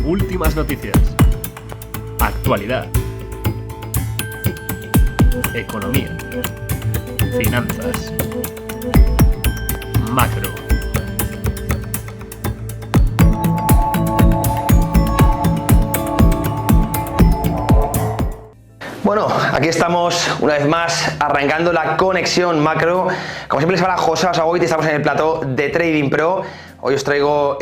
Últimas noticias. Actualidad. Economía. Finanzas. Macro. Bueno, aquí estamos una vez más arrancando la conexión macro. Como siempre les habla José Basagoiti, estamos en el plató de Trading Pro. Hoy os traigo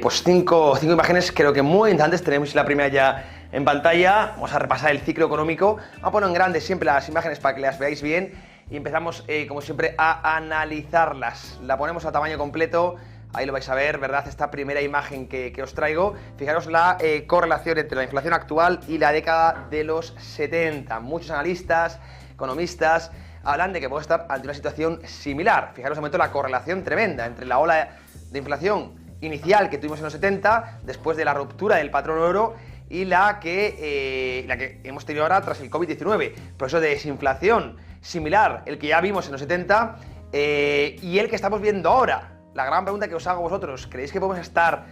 pues cinco imágenes, creo que muy interesantes. Tenemos la primera ya en pantalla. Vamos a repasar el ciclo económico. Vamos a poner en grande siempre las imágenes para que las veáis bien. Y empezamos, como siempre, a analizarlas. La ponemos a tamaño completo. Ahí lo vais a ver, ¿verdad? Esta primera imagen que os traigo. Fijaros la correlación entre la inflación actual y la década de los 70. Muchos analistas, economistas, hablan de que puede estar ante una situación similar. Fijaros, de momento, la correlación tremenda entre la ola de inflación inicial que tuvimos en los 70, después de la ruptura del patrón oro, y la que hemos tenido ahora tras el COVID-19. Proceso de desinflación similar, el que ya vimos en los 70 y el que estamos viendo ahora. La gran pregunta que os hago a vosotros, ¿creéis que podemos estar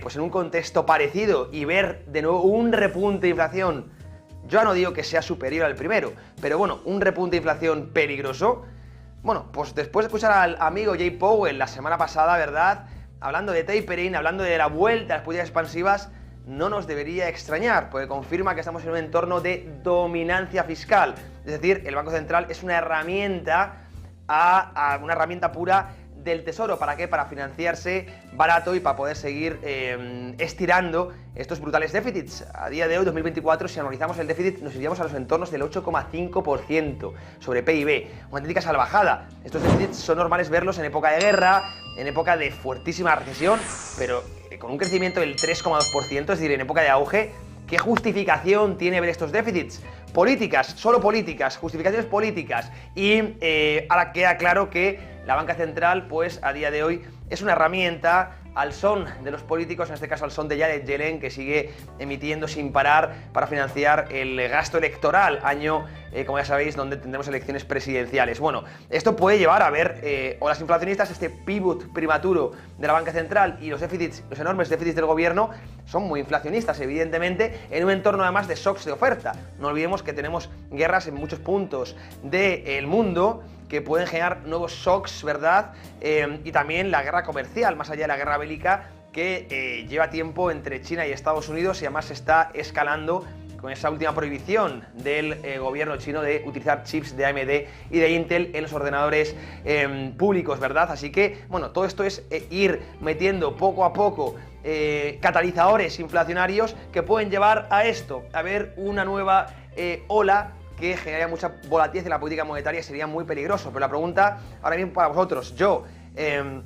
pues en un contexto parecido y ver de nuevo un repunte de inflación? Yo ya no digo que sea superior al primero, pero bueno, un repunte de inflación peligroso. Bueno, pues después de escuchar al amigo Jay Powell la semana pasada, ¿verdad? Hablando de tapering, hablando de la vuelta a las políticas expansivas, no nos debería extrañar, porque confirma que estamos en un entorno de dominancia fiscal. Es decir, el Banco Central es una herramienta, una herramienta pura del Tesoro. ¿Para qué? Para financiarse barato y para poder seguir estirando estos brutales déficits. A día de hoy, 2024, si analizamos el déficit, nos iríamos a los entornos del 8,5% sobre PIB. Una auténtica salvajada. Estos déficits son normales verlos en época de guerra, en época de fuertísima recesión, pero con un crecimiento del 3,2%, es decir, en época de auge. ¿Qué justificación tiene ver estos déficits? Políticas, solo políticas, justificaciones políticas. Y ahora queda claro que la banca central, pues a día de hoy, es una herramienta al son de los políticos, en este caso al son de Janet Yellen, que sigue emitiendo sin parar para financiar el gasto electoral, año, como ya sabéis, donde tendremos elecciones presidenciales. Bueno, esto puede llevar a ver olas inflacionistas, este pivot prematuro de la banca central y los déficits, los enormes déficits del gobierno, son muy inflacionistas, evidentemente, en un entorno además de shocks de oferta. No olvidemos que tenemos guerras en muchos puntos del mundo que pueden generar nuevos shocks, ¿verdad? Y también la guerra comercial, más allá de la guerra bélica, que lleva tiempo entre China y Estados Unidos y además se está escalando con esa última prohibición del gobierno chino de utilizar chips de AMD y de Intel en los ordenadores públicos, ¿verdad? Así que, bueno, todo esto es ir metiendo poco a poco catalizadores inflacionarios que pueden llevar a esto, a ver una nueva ola que generaría mucha volatilidad en la política monetaria, sería muy peligroso. Pero la pregunta ahora mismo para vosotros,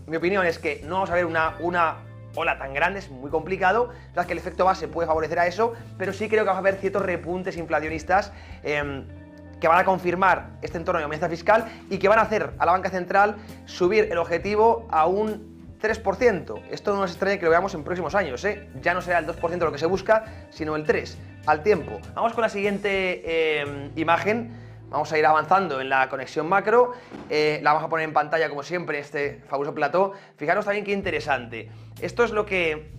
mi opinión es que no vamos a ver una ola tan grande, es muy complicado. La verdad es que el efecto base puede favorecer a eso, pero sí creo que vamos a ver ciertos repuntes inflacionistas que van a confirmar este entorno de dominancia fiscal y que van a hacer a la banca central subir el objetivo a un 3%. Esto no nos extraña que lo veamos en próximos años, Ya no será el 2% lo que se busca, sino el 3% al tiempo. Vamos con la siguiente imagen. Vamos a ir avanzando en la conexión macro. La vamos a poner en pantalla, como siempre, este fabuloso plató. Fijaros también qué interesante. Esto es lo que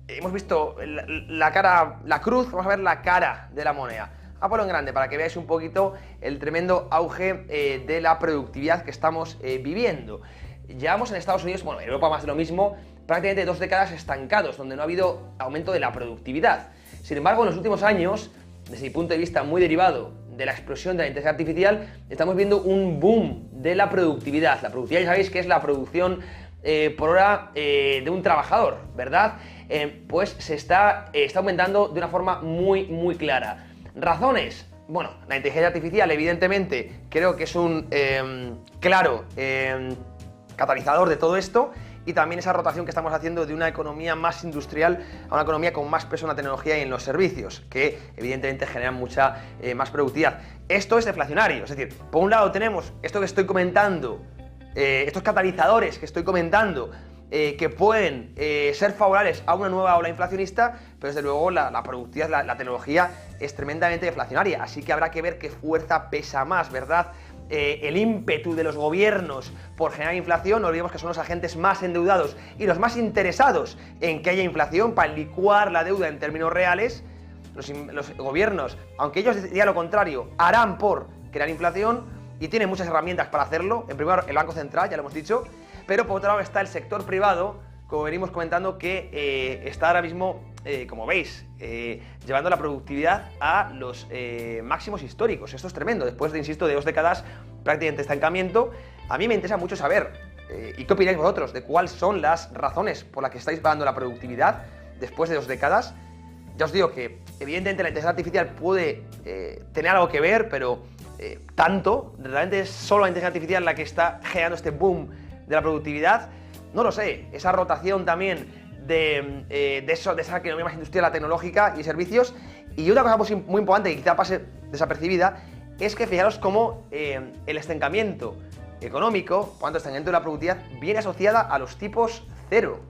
hemos visto, la cruz. Vamos a ver la cara de la moneda. Vamos a ponerlo en grande para que veáis un poquito el tremendo auge de la productividad que estamos viviendo. Llevamos en Estados Unidos, bueno, en Europa más de lo mismo, prácticamente 2 décadas estancados, donde no ha habido aumento de la productividad. Sin embargo, en los últimos años, desde mi punto de vista muy derivado de la explosión de la inteligencia artificial, estamos viendo un boom de la productividad. La productividad, ya sabéis que es la producción por hora de un trabajador, ¿verdad? Pues se está aumentando de una forma muy, muy clara. ¿Razones? Bueno, la inteligencia artificial, evidentemente, creo que es un claro catalizador de todo esto, y también esa rotación que estamos haciendo de una economía más industrial a una economía con más peso en la tecnología y en los servicios, que evidentemente generan mucha más productividad. Esto es deflacionario, es decir, por un lado tenemos esto que estoy comentando, estos catalizadores que estoy comentando, que pueden ser favorables a una nueva ola inflacionista, pero desde luego la productividad, la tecnología es tremendamente deflacionaria, así que habrá que ver qué fuerza pesa más, ¿verdad? el ímpetu de los gobiernos por generar inflación, no olvidemos que son los agentes más endeudados y los más interesados en que haya inflación para licuar la deuda en términos reales. Los gobiernos, aunque ellos digan lo contrario, harán por crear inflación y tienen muchas herramientas para hacerlo. En primer lugar, el Banco Central, ya lo hemos dicho, pero por otro lado está el sector privado, como venimos comentando, que está ahora mismo, como veis, llevando la productividad a los máximos históricos. Esto es tremendo, después de, insisto, de 2 décadas prácticamente de estancamiento. A mí me interesa mucho saber, y qué opináis vosotros, de cuáles son las razones por las que estáis bajando la productividad después de 2 décadas. Ya os digo que, evidentemente, la inteligencia artificial puede tener algo que ver, pero tanto, realmente es solo la inteligencia artificial la que está generando este boom de la productividad. No lo sé, esa rotación también de esa economía más industrial a tecnológica y servicios. Y una cosa muy importante que quizá pase desapercibida es que fijaros cómo el estancamiento económico, cuando el estancamiento de la productividad, viene asociada a los tipos cero,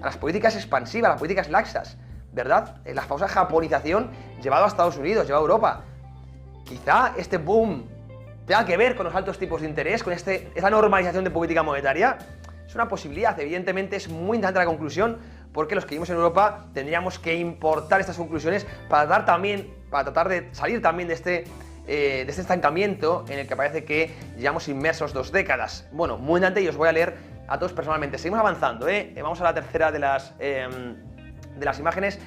a las políticas expansivas, a las políticas laxas, ¿verdad? La famosa japonización llevado a Estados Unidos, llevado a Europa. Quizá este boom tenga que ver con los altos tipos de interés, con esa normalización de política monetaria. Es una posibilidad, evidentemente es muy interesante la conclusión, porque los que vivimos en Europa tendríamos que importar estas conclusiones para tratar de salir también de este estancamiento en el que parece que llevamos inmersos 2 décadas. Bueno, muy interesante y os voy a leer a todos personalmente. Seguimos avanzando, vamos a la tercera de las imágenes.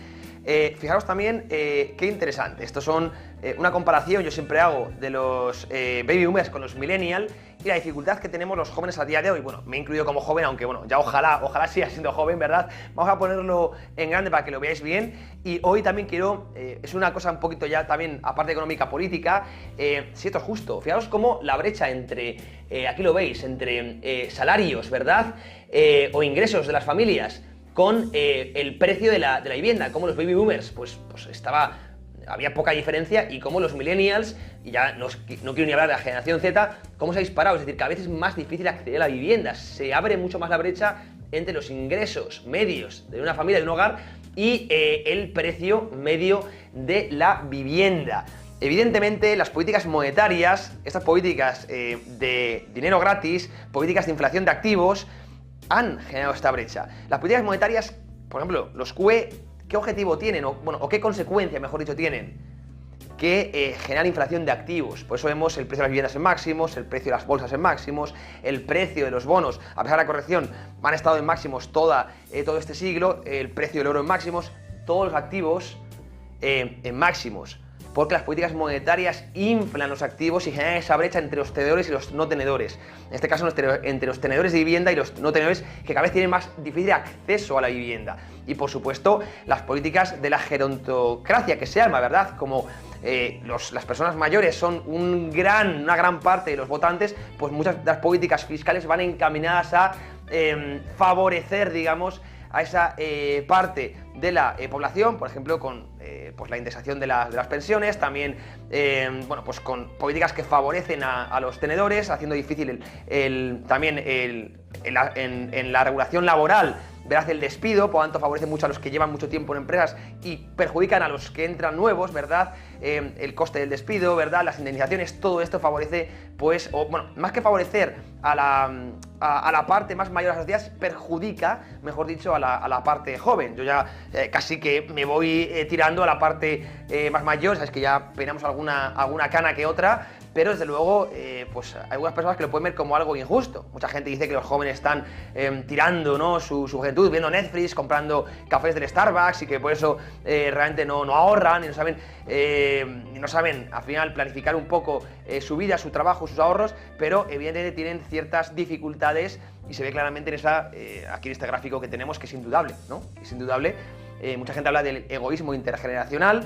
Fijaros también qué interesante. Estos son una comparación, yo siempre hago, de los baby boomers con los millennials y la dificultad que tenemos los jóvenes a día de hoy. Bueno, me he incluido como joven, aunque bueno, ya ojalá siga siendo joven, ¿verdad? Vamos a ponerlo en grande para que lo veáis bien. Y hoy también quiero, es una cosa un poquito ya también, aparte económica, política, si esto es justo. Fijaros cómo la brecha entre, aquí lo veis, entre salarios, ¿verdad? O ingresos de las familias con el precio de la vivienda, como los baby boomers, pues había poca diferencia, y como los millennials, y ya no quiero ni hablar de la generación Z, cómo se ha disparado. Es decir, cada vez es más difícil acceder a la vivienda, se abre mucho más la brecha entre los ingresos medios de una familia, de un hogar, y el precio medio de la vivienda. Evidentemente, las políticas monetarias, estas políticas de dinero gratis, políticas de inflación de activos, han generado esta brecha. Las políticas monetarias, por ejemplo, los QE, ¿qué objetivo tienen? O qué consecuencia, mejor dicho, tienen? Que generar inflación de activos. Por eso vemos el precio de las viviendas en máximos, el precio de las bolsas en máximos, el precio de los bonos, a pesar de la corrección, han estado en máximos todo este siglo, el precio del oro en máximos, todos los activos en máximos, porque las políticas monetarias inflan los activos y generan esa brecha entre los tenedores y los no tenedores. En este caso, entre los tenedores de vivienda y los no tenedores, que cada vez tienen más difícil acceso a la vivienda. Y por supuesto, las políticas de la gerontocracia, que se llama, ¿verdad? Como las personas mayores son una gran parte de los votantes, pues muchas de las políticas fiscales van encaminadas a favorecer, digamos, a esa parte de la población, por ejemplo, con pues la indexación de las pensiones, también pues con políticas que favorecen a los tenedores, haciendo difícil también en la regulación laboral, ¿verdad?, el despido. Por lo tanto, favorece mucho a los que llevan mucho tiempo en empresas y perjudican a los que entran nuevos, ¿verdad? El coste del despido, ¿verdad?, las indemnizaciones, todo esto favorece, pues, más que favorecer a la parte más mayor de la sociedad, perjudica, mejor dicho, a la parte joven. Yo ya casi que me voy tirando a la parte más mayor, sabes que ya peinamos alguna cana que otra, pero desde luego pues hay algunas personas que lo pueden ver como algo injusto. Mucha gente dice que los jóvenes están tirando, ¿no?, su juventud viendo Netflix, comprando cafés del Starbucks, y que por eso realmente no ahorran y no saben al final planificar un poco su vida, su trabajo, sus ahorros, pero evidentemente tienen ciertas dificultades, y se ve claramente aquí en este gráfico que tenemos, que es indudable, ¿no? Es indudable. Mucha gente habla del egoísmo intergeneracional,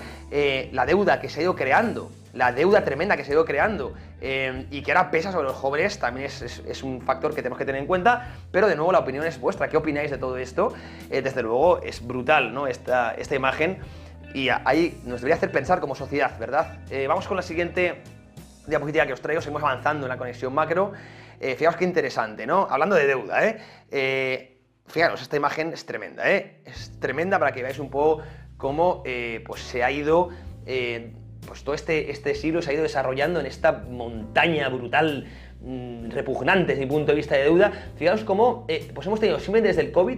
la deuda que se ha ido creando, la deuda tremenda que se ha ido creando, y que ahora pesa sobre los jóvenes, también es un factor que tenemos que tener en cuenta. Pero de nuevo, la opinión es vuestra. ¿Qué opináis de todo esto? Desde luego es brutal, ¿no?, esta imagen, y ahí nos debería hacer pensar como sociedad, ¿verdad? Vamos con la siguiente diapositiva que os traigo. Seguimos avanzando en la conexión macro. Fijaos qué interesante, ¿no? Hablando de deuda, fijaros, esta imagen es tremenda, es tremenda, para que veáis un poco cómo pues se ha ido pues todo este siglo se ha ido desarrollando en esta montaña brutal, repugnante desde mi punto de vista de deuda. Fijaos cómo pues hemos tenido, simplemente desde el COVID,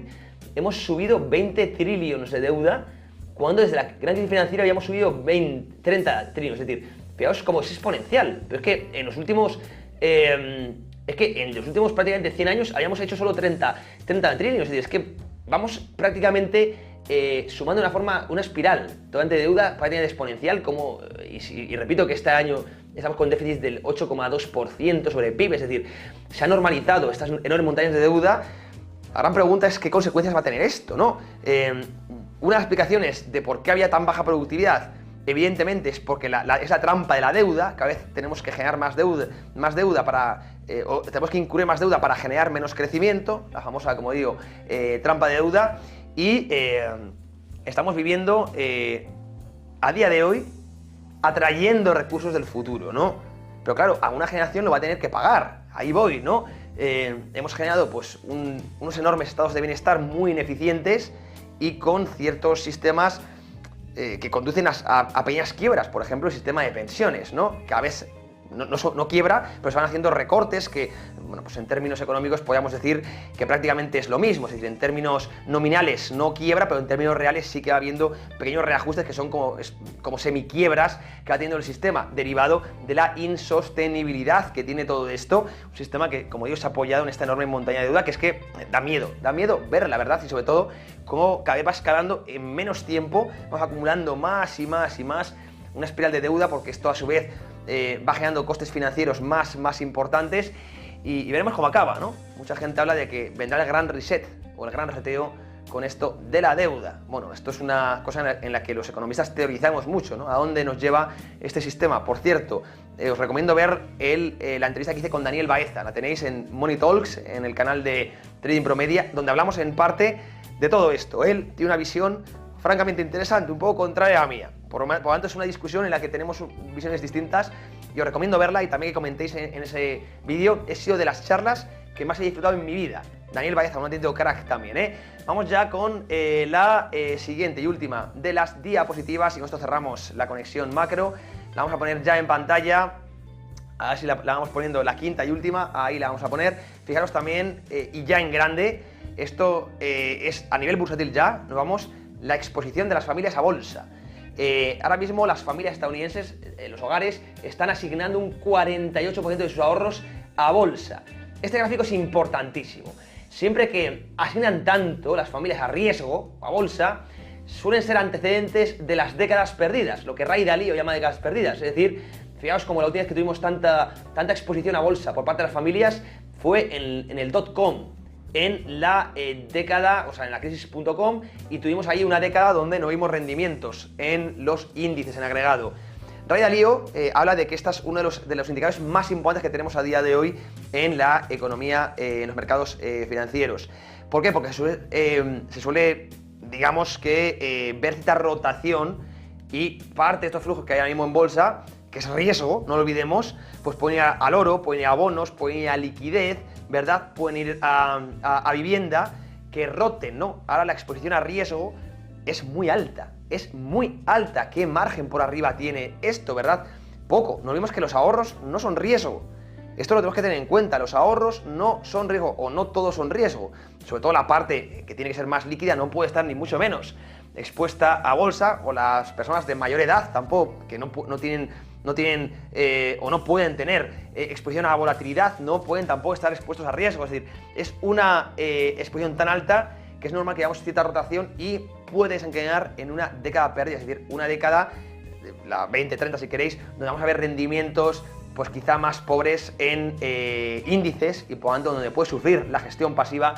hemos subido 20 trillones de deuda, cuando desde la gran crisis financiera habíamos subido 30 trillones. Es decir, fijaos cómo es exponencial. Pero es que en los últimos prácticamente 100 años habíamos hecho solo 30 trillones. Es decir, es que vamos prácticamente sumando una espiral totalmente de deuda prácticamente exponencial, y repito que este año estamos con déficit del 8,2% sobre el PIB, es decir, se ha normalizado estas enormes montañas de deuda. La gran pregunta es qué consecuencias va a tener esto, ¿no? Una de las explicaciones de por qué había tan baja productividad, evidentemente, es porque es la trampa de la deuda. Cada vez tenemos que generar más deuda o tenemos que incurrir más deuda para generar menos crecimiento, la famosa, como digo, trampa de deuda. Y estamos viviendo a día de hoy atrayendo recursos del futuro, ¿no? Pero claro, a una generación lo va a tener que pagar. Ahí voy, ¿no? Hemos generado pues unos enormes estados de bienestar muy ineficientes y con ciertos sistemas que conducen a pequeñas quiebras. Por ejemplo, el sistema de pensiones, ¿no? Que a veces no quiebra, pero se van haciendo recortes que, bueno, pues en términos económicos podríamos decir que prácticamente es lo mismo. Es decir, en términos nominales no quiebra, pero en términos reales sí que va habiendo pequeños reajustes que son como semiquiebras que va teniendo el sistema, derivado de la insostenibilidad que tiene todo esto. Un sistema que, como digo, se ha apoyado en esta enorme montaña de deuda, que es que da miedo verla, la verdad, y sobre todo cómo cada vez va escalando en menos tiempo, vamos acumulando más y más y más una espiral de deuda, porque esto a su vez va generando costes financieros más importantes, y veremos cómo acaba, ¿no? Mucha gente habla de que vendrá el gran reset o el gran reseteo con esto de la deuda. Bueno, esto es una cosa en la que los economistas teorizamos mucho, ¿no? ¿A dónde nos lleva este sistema? Por cierto, os recomiendo ver la entrevista que hice con Daniel Baeza. La tenéis en Money Talks, en el canal de Trading Promedia, donde hablamos en parte de todo esto. Él tiene una visión francamente interesante, un poco contraria a la mía. Por lo tanto, es una discusión en la que tenemos visiones distintas, y os recomiendo verla, y también que comentéis en ese vídeo. He sido de las charlas que más he disfrutado en mi vida. Daniel Baeza, un auténtico crack también, ¿eh? Vamos ya con la siguiente y última de las diapositivas, y con esto cerramos la conexión macro. La vamos a poner ya en pantalla. A ver si la vamos poniendo, la quinta y última, ahí la vamos a poner. Fijaros también, y ya en grande, esto es a nivel bursátil ya, nos vamos, la exposición de las familias a bolsa. Ahora mismo las familias estadounidenses, los hogares, están asignando un 48% de sus ahorros a bolsa. Este gráfico es importantísimo. Siempre que asignan tanto las familias a riesgo, a bolsa, suelen ser antecedentes de las décadas perdidas, lo que Ray Dalio llama décadas perdidas. Es decir, fijaos como la última vez que tuvimos tanta exposición a bolsa por parte de las familias fue en el .com, en la década, o sea, en la crisis.com, y tuvimos ahí una década donde no vimos rendimientos en los índices en agregado. Ray Dalio habla de que esta es uno de los indicadores más importantes que tenemos a día de hoy en la economía, en los mercados financieros. ¿Por qué? Porque se suele digamos que ver cierta rotación, y parte de estos flujos que hay ahora mismo en bolsa, que es riesgo, no lo olvidemos, pues pueden ir al oro, pueden ir a bonos, pueden ir a liquidez, ¿verdad? Pueden ir a vivienda, que roten, ¿no? Ahora la exposición a riesgo es muy alta, ¿Qué margen por arriba tiene esto, verdad? Poco. No olvidemos que los ahorros no son riesgo. Esto lo tenemos que tener en cuenta. Los ahorros no son riesgo, o no todos son riesgo. Sobre todo la parte que tiene que ser más líquida no puede estar ni mucho menos expuesta a bolsa, o las personas de mayor edad tampoco, que no tienen o no pueden tener exposición a la volatilidad, no pueden tampoco estar expuestos a riesgo. Es decir, es una exposición tan alta que es normal que hagamos cierta rotación y puede desencadenar en una década perdida, es decir, una década, la 20-30 si queréis, donde vamos a ver rendimientos pues quizá más pobres en índices, y por lo tanto donde puede sufrir la gestión pasiva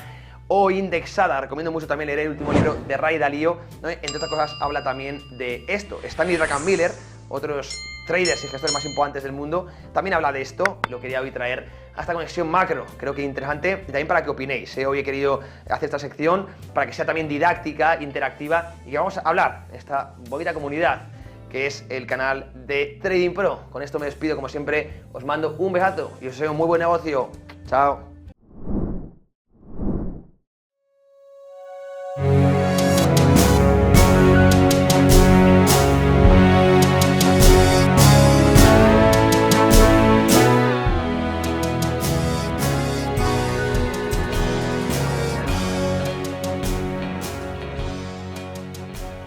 o indexada. Recomiendo mucho también leer el último libro de Ray Dalio, ¿no? Entre otras cosas habla también de esto. Stanley Druckenmiller, otros traders y gestores más importantes del mundo, también habla de esto. Lo quería hoy traer a esta conexión macro, creo que interesante, y también para que opinéis. Hoy he querido hacer esta sección para que sea también didáctica, interactiva, y que vamos a hablar en esta bonita comunidad que es el canal de Trading Pro. Con esto me despido, como siempre, os mando un besazo y os deseo un muy buen negocio. Chao.